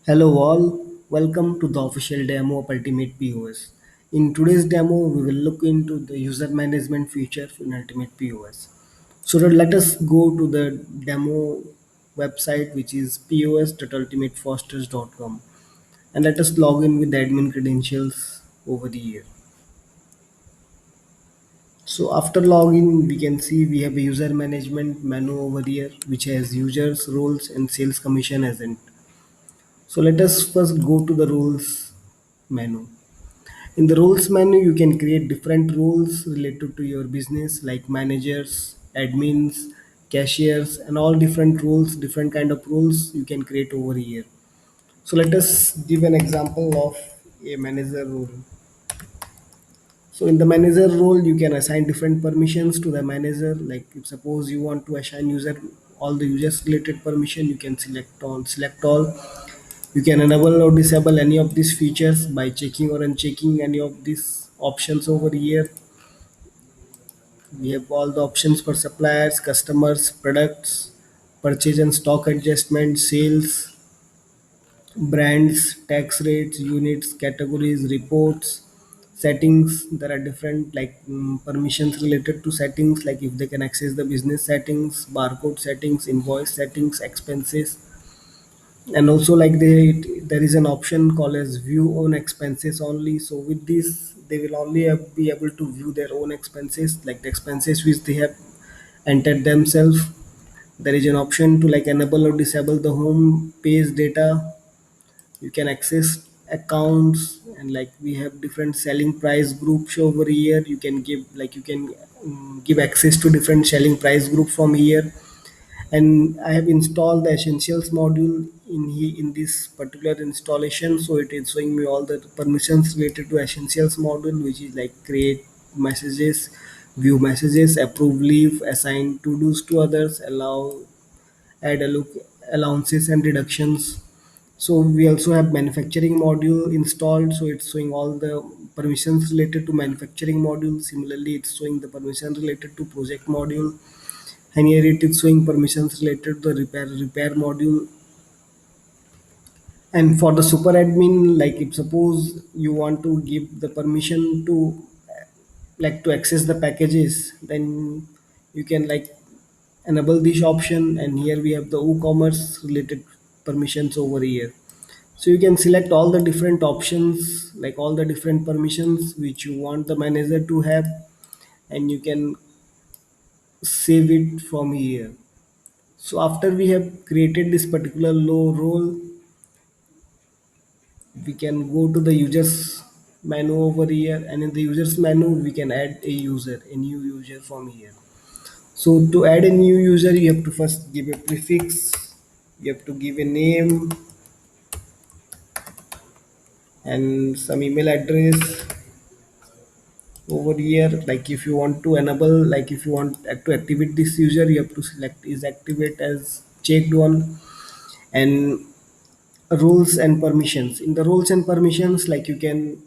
Hello all, welcome to the official demo of Ultimate POS. In today's demo, we will look into the user management feature in Ultimate POS. Let us go to the demo website, which is pos.ultimatefosters.com, and let us log in with the admin credentials over the here. So after login, we can see we have a user management menu over here, which has users, roles, and sales commission agent. So let us first go to the roles menu. In the roles menu, you can create different roles related to your business like managers, admins, cashiers, and all different roles, different kind of roles you can create over here. So let us give an example of a manager role. So in the manager role, you can assign different permissions to the manager. Like if suppose you want to assign user all the users related permission, you can select all. You can enable or disable any of these features by checking or unchecking any of these options over here. We have all the options for suppliers, customers, products, purchase and stock adjustment, sales, brands, tax rates, units, categories, reports, settings. There are different permissions related to settings, like if they can access the business settings, barcode settings, invoice settings, expenses, and also there is an option called as view own expenses only. So with this they will only be able to view their own expenses, like the expenses which they have entered themselves. There is an option to enable or disable the home page data. You can access accounts, and we have different selling price groups over here. You can give access to different selling price group from here. And I have installed the essentials module in this particular installation, so it is showing me all the permissions related to essentials module, which is like create messages, view messages, approve leave, assign to dos to others, allow, add allowances and deductions. So we also have manufacturing module installed, so it's showing all the permissions related to manufacturing module. Similarly, it's showing the permission related to project module, and here it is showing permissions related to the repair module. And for the super admin, like if suppose you want to give the permission to to access the packages, then you can enable this option, and here we have the WooCommerce related permissions over here. So you can select all the different options, like all the different permissions which you want the manager to have, and you can save it from here. So after we have created this particular low role, we can go to the users menu over here, and in the users menu we can add a new user from here. So to add a new user, you have to first give a prefix, you have to give a name and some email address over here. Like if you want to enable, like if you want to activate this user, you have to select is activate as checked one. And rules and permissions, in the rules and permissions, like you can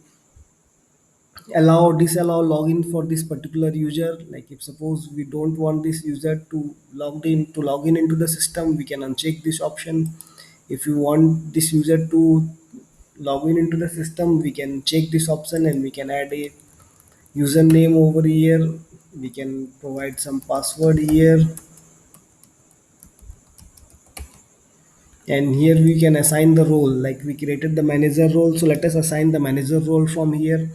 allow or disallow login for this particular user. Like if suppose we don't want this user to log in into the system, we can uncheck this option. If you want this user to log in into the system, we can check this option, and we can add a username over here. We can provide some password here, and here we can assign the role. Like we created the manager role, so let us assign the manager role from here.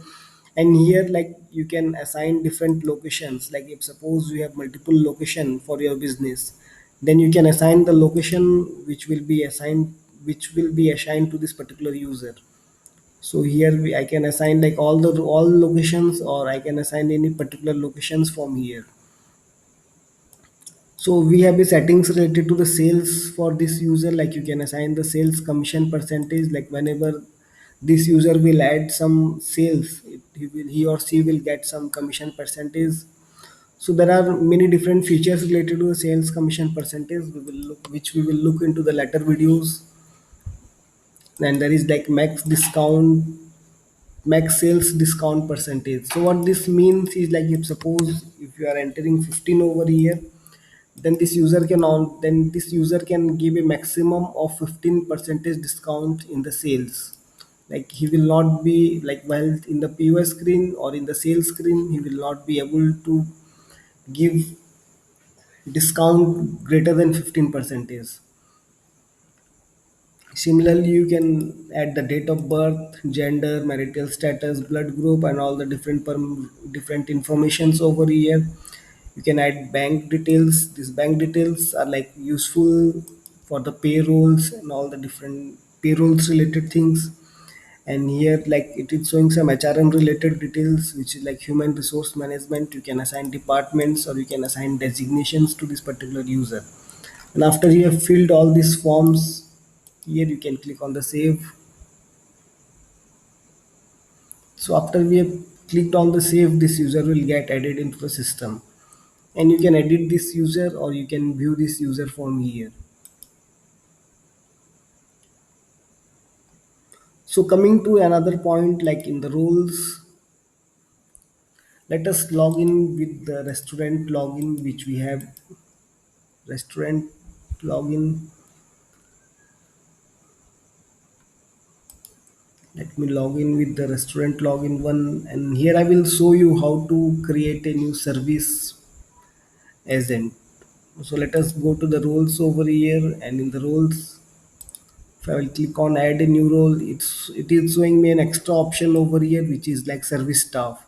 And here you can assign different locations. Like if suppose you have multiple location for your business, then you can assign the location which will be assigned to this particular user. So here I can assign like all locations, or I can assign any particular locations from here. So we have the settings related to the sales for this user. Like you can assign the sales commission percentage. Like whenever this user will add some sales, he or she will get some commission percentage. So there are many different features related to the sales commission percentage, which we will look into the later videos. And there is like max sales discount percentage. So what this means is, like if suppose if you are entering 15 over here, then this user can give a maximum of 15 percentage discount in the sales. Like he will not be like while in the POS screen or in the sales screen, he will not be able to give discount greater than 15 percentage. Similarly, you can add the date of birth, gender, marital status, blood group, and all the different informations over here. You can add bank details. These bank details are like useful for the payrolls and all the different payrolls related things. And here, like it is showing some HRM related details, which is like human resource management. You can assign departments or you can assign designations to this particular user. And after you have filled all these forms, here you can click on the save. So after we have clicked on the save, this user will get added into the system, and you can edit this user or you can view this user from here. So coming to another point, like in the roles, let us log in with the restaurant login, which we have. Restaurant login. Let me log in with the restaurant login one, and here I will show you how to create a new service agent. So let us go to the roles over here, and in the roles, if I will click on add a new role, it is showing me an extra option over here, which is like service staff.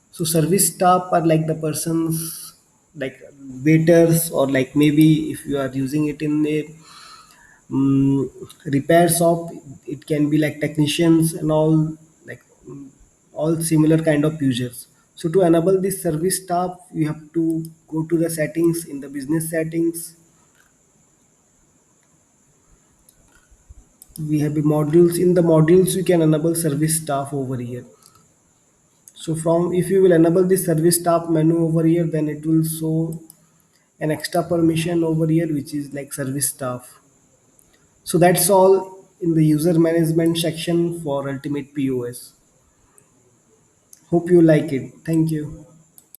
So service staff are like the persons like waiters, or like maybe if you are using it in a repair shop, it can be like technicians and all, like all similar kind of users. So to enable this service staff, you have to go to the settings. In the business settings, we have the modules. In the modules, you can enable service staff over here. So from if you will enable this service staff menu over here, then it will show an extra permission over here, which is like service staff. So that's all in the user management section for Ultimate POS. Hope you like it. Thank you.